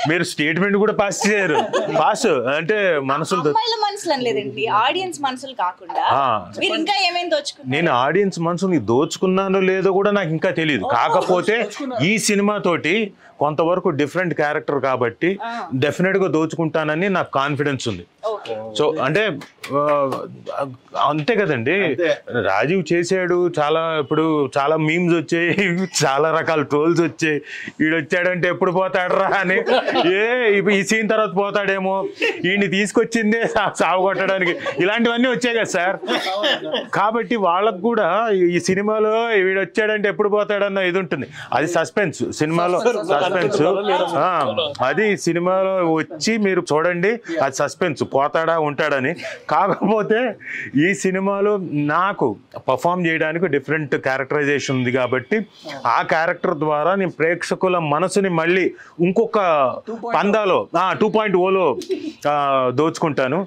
మీరు స్టేట్మెంట్ కూడా పాస్ చేయరు. పాస్ అంటే మనసులు లేదండి, ఆడియన్స్ మనసులు కాకుండా మీరు ఇంకా ఏమేం దోచుకున్నారు? నేను ఆడియన్స్ మనసుని దోచుకున్నానో లేదో కూడా నాకు ఇంకా తెలియదు. కాకపోతే ఈ సినిమా తోటి కొంతవరకు డిఫరెంట్ క్యారెక్టర్ కాబట్టి డెఫినెట్ గా దోచుకుంటానని నాకు కాన్ఫిడెన్స్ ఉంది. సో అంటే అంతే కదండి, రాజీవ్ చేసాడు చాలా, ఇప్పుడు చాలా మీమ్స్ వచ్చాయి, చాలా రకాల ట్రోల్స్ వచ్చాయి. వీడు వచ్చాడంటే ఎప్పుడు పోతాడరా అని, ఈ సీన్ తర్వాత పోతాడేమో, వీడిని తీసుకొచ్చిందే సాగుకొట్టడానికి, ఇలాంటివన్నీ వచ్చాయి కదా సార్. కాబట్టి వాళ్ళకు కూడా ఈ సినిమాలో వీడు వచ్చాడంటే ఎప్పుడు పోతాడన్న ఇది ఉంటుంది. అది సస్పెన్స్, సినిమాలో సస్పెన్స్, అది సినిమాలో వచ్చి మీరు చూడండి, అది సస్పెన్స్, పోతాడా ఉంటాడని. కాకపోతే ఈ సినిమాలో నాకు పర్ఫామ్ చేయడానికి డిఫరెంట్ క్యారెక్టరైజేషన్ ఉంది కాబట్టి ఆ క్యారెక్టర్ ద్వారా నేను ప్రేక్షకుల మనసుని మళ్ళీ ఇంకొక పందాలో 2.0లో దోచుకుంటాను.